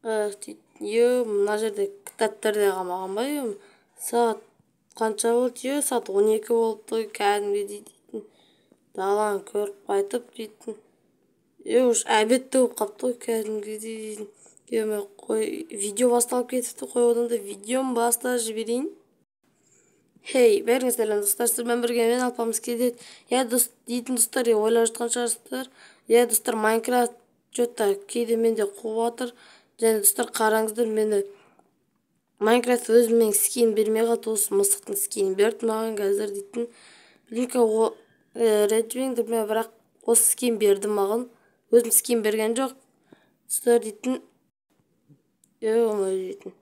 мына жерде кітаптарда қалмаған ба? Сағат қанша болды? Сағат 12 болыпты, кәдімгі дейтін. Даланы көріп қайтып дейтін. Уж обед те болып қапты ғой, кәдімгі дейтін. Қой, видео басталып кетіпті, қой, одан да видеоны баста жіберейін. Хей, бәріңіз сәлем достар, сіздермен бірге мен Алпамыс келеді. Дейтін достар, ойлап жатқан шығарсыздар. Достар, Майнкрафт что-то кейде менде қуып жатыр. Және достар, қараңыздар, мені Майнкрафт өзіммен скин бермей қалды, осы мысықтың скинін берді маған қазір дейтін. Білмеймін, ренжімеңдер, мен бірақ осы скин берді маған. Өзім скин берген жоқ. Достар дейтін. Дейтін.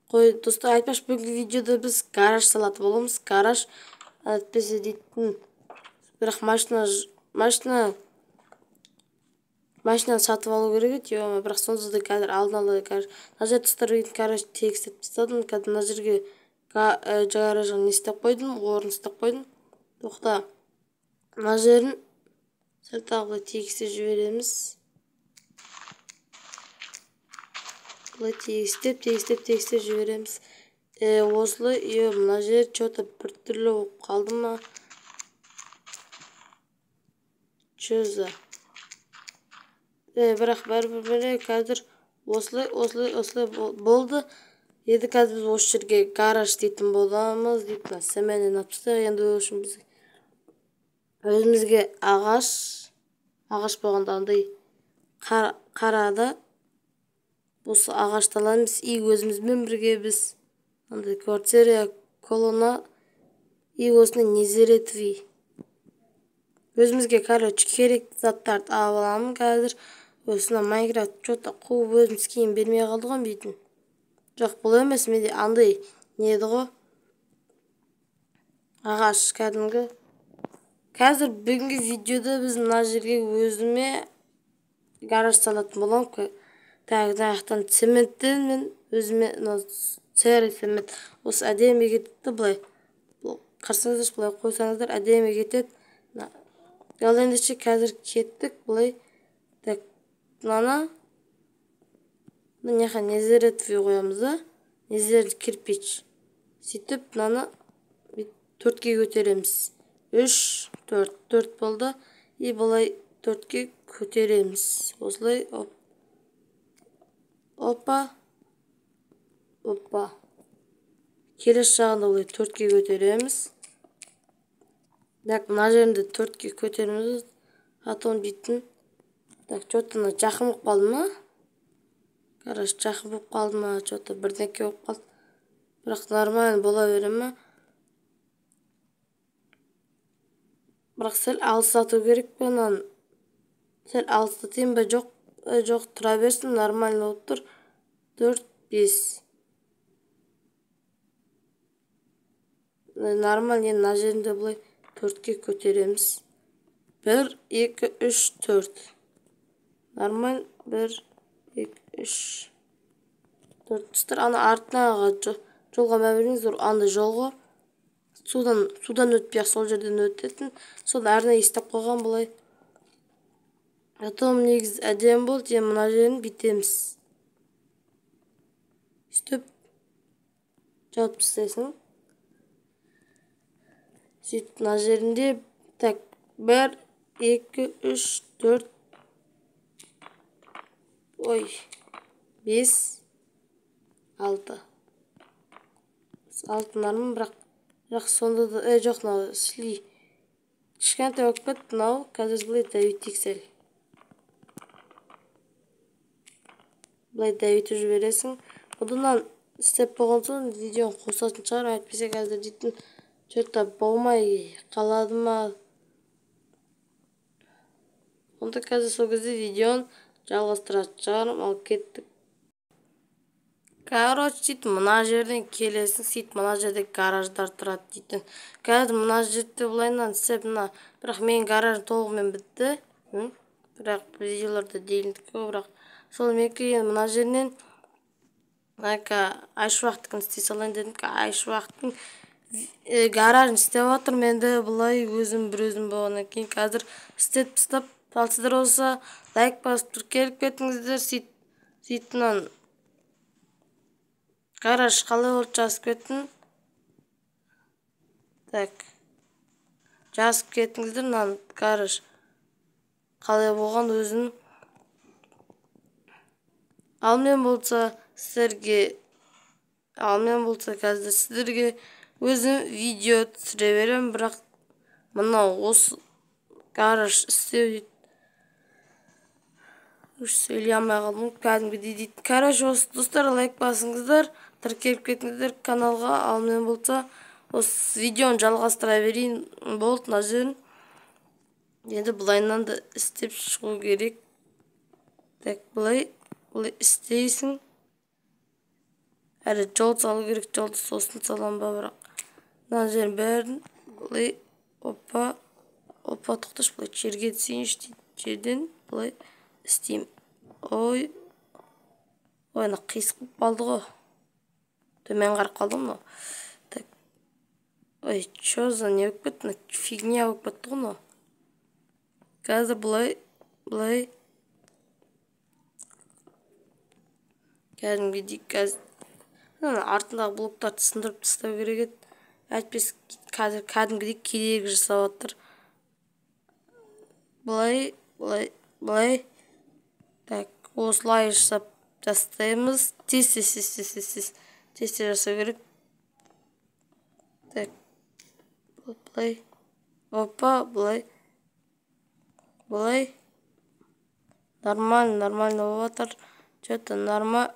Қой, достар, айтпаш, бүгінгі видеода біз гараж салаты боламыз. Гараж әйтпесе дейтін. Бірақ машинаны сатып алу керек еді, бірақ сонсыз да қазір алдын ала гараж. Мына жерде достар гараж тегістеп тастадым. Қазір мына жерге гаражға не істеп қойдым, орын істеп қойдым. Тоқта, мына жерін сәл тағы тегістеп жібереміз. Бұлай тегістеп жібереміз. Осылай, мына жер что-то бір түрлі болып қалды ма? Чөзі. Бірақ бәрібір қазір осылай болды. Енді қазір біз осы жерге гараж дейтін боламыз. Дейтін, сәмәне напсты. Енді өзімізге ағаш болғанда андай қарады. Осы ағашты аламыз, и өзімізбен бірге біз андай квартира колона и осыны незеретви. Өзімізге, короче, керек заттарды алып аламын қазір. Осына Майнкрафт что-то қуып өзім скин бермей қалды ғой дейтін. Жоқ, бұл емес, менде андай не еді ғой. Ағаш кәдімгі. Қазір бүгінгі видеода біз мына жерге өзіме гараж салатын болам. Таяқтан цементтен мен өзіме серый цемент. Осы әдемі кетті бұлай. Қарсаңыздар, бұлай қойсаңыздар әдемі кетеді. Ал ендеше қазір кеттік бұлай. Мынаны незеретви қоямыз да. Незерет кирпич. Сөйтіп мынаны 4-ке көтереміз. 3, 4 болды. И бұлай 4-ке көтереміз. Осылай, опа. Келесі жағында бұлай 4-ке көтереміз. Мына жерінде 4-ке көтереміз. Атон дейтін. Что-то жақын болып қалды ма? Гараж жақын болып қалды ма? Что-то бірдеңке болып қалды. Бірақ нормально бола бере ма? Бірақ сәл алыстату керек пе? Сәл алыстатайын ба? Жоқ, тұра берсін, нормально болып тұр. 4, 5. Нормально, енді мына жерінде бұлай 4-ке көтереміз. 1, 2, 3, 4. Нормаль, 1, 2, 3, 4. Достар, ана артына жолға мәбіріңіз, анда жолға. Судан өтпей, сол жерден өтетін. Сол әріне істеп қойған бұлай. Атом негіз әдем болды, мына жерін бітеміз. Сөйтіп жауып тастайсың. Сөйтіп мына жерінде 1, 2, 3, 4. 5, 6. 6 нормально, бірақ сонда да жоқ, мынау сли. Кішкентай болып кетті, мынау қазір бұлай дәуітейік сәл. Бұлай дәуітіп жібересің. Одан істеп болған соң видеоны қосатын шығар, әйтпесе қазір дейтін что-то болмай қалады ма? Онда қазір сол кезде видеоны жалғастыратын шығарым, ал кеттік. Короче, сөйтіп мына жерден келесің, сөйтіп мына жерде гараждар тұрады дейтін. Қазір мына жерде бұлайынан істеп, бірақ мен гаражым толығымен бітті. Бірақ видеоларда дейілдік, бірақ сол менкі енді мына жерінен айшуақтың істей салайын дедім. Айшуақтың гаражын істеп отыр, менде бұлай өзім болғаннан кейін қазір істеп тастап. Талсыздар болса, лайк басып келіп кетіңіздер, сөйтінен гараж қалай болды жазып кеттің. Так. Жазып кеттіңіздер, мынаны гараж қалай болған өзін. Ал мен болса қазір сіздерге өзім видео түсіре берем, бірақ мынау осы гараж істеу дейді. Сөйлей алмай қалдым, кәдімгідей дейді. Короче, осы достар, лайк басыңыздар, тіркеліп кетіңіздер каналға. Ал мен болса осы видеоны жалғастыра берейін. Болды, мына жерін. Енді бұлайынан да істеп шығу керек. Так, бұлай істейсің. Әрі жол салу керек, жолды сосын салам ба, бірақ мына жерін бәрін бұлай опа тоқташ, бұлай жерге түсейінші дейді. Жерден бұлай істеймін. Ой, ана қисық қалды ғой. Төмен қарап қалдым ғой. Так. Ой, чё за не өкіп кетті? Фигня өкіп кетті ғой. Қазір бұлай кәдімгідей артындағы блоктарды сындырып тастау керек еді. Әйтпес қазір кәдімгідей кедергі жасап жатыр. Бұлай. Так, осылай жасап тастаймыз. Тез жасау керек. Так. Бұлай. Опа, бұлай. Нормально болып жатыр. Что-то нормально.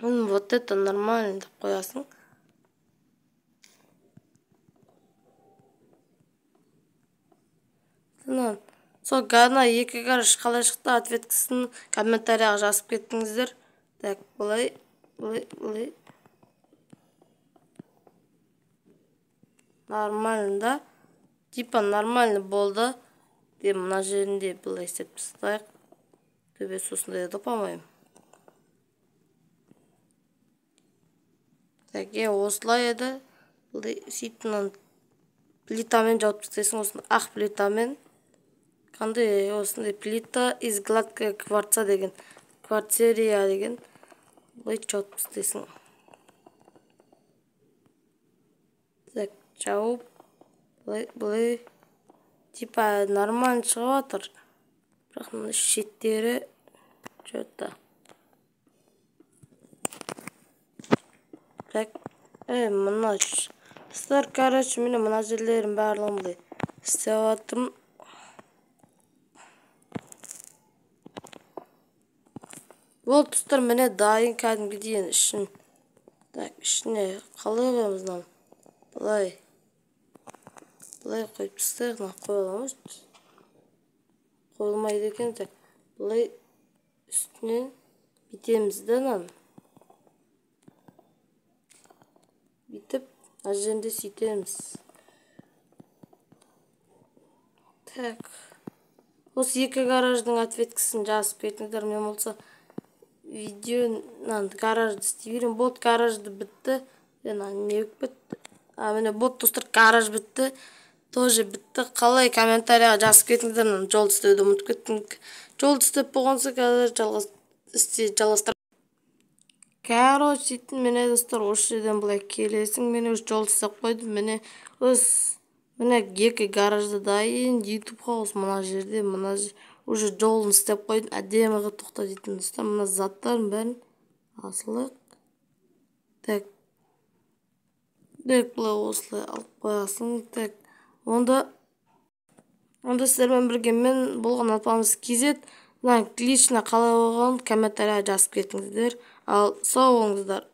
Вот это нормально деп қоясың. Сол ғана екі гараж қалай шықты, ответкісін комментарияға жазып кеттіңіздер. Так, бұлай. Нормально да. Типа нормально болды. Мына жерінде бұлай істеп тастайық. Төбесі осындай да тапамаймын. Так, осылай еді. Сөйтіп плитамен жауып тастайсың, осыны ақ плитамен. Қандай осындай плита из гладкого кварца деген. Кварцерия деген. Бұлай жауып тастайсың. Так, жауып. Бұлай. Типа нормально шығып жатыр. Бірақ мына шеттері что-то. Так, мына достар, короче, міне мына жерлерін барлығын бұлай істеп жатырмын. Ол достар, міне дайын кәдімгідей ішін. Так, ішіне қалай қоймыздан. Бұлай қойып тастайық, қоя аламыз. Қойылмайды екен. Так, бұлай үстінен бітеміз де нан. Бітіп, аженде сөйтеміз. Так. Осы екі гараждың ответкісін жазып кетіңдер. Мен болса видеонан гаражды істей берем. Бот гаражды бітті. Не өк бітті. Міне бот достар, гараж бітті. Тоже бітті. Қалай комментарияға жазып кетіңдер. Жол істеуді ұмытып кеттім. Жол істеп болғанса қазір жалғастырып. Короче, міне достар, осы жерден бұлай келесің. Мені өз жол істеп қойдым. Міне екі гаражды дайын. Ютубқа осы мына жерде, уже жолын істеп қойдым. Әдемігі тоқта дейтін достар. Мына заттарын бәрін асылық. Так. Бұлай осылай алып қоясың. Так. Онда сіздермен бірге мен болған атпамыз кезет. Лично қалай болған комментарияға жазып кетіңіздер. Ал сау болыңыздар.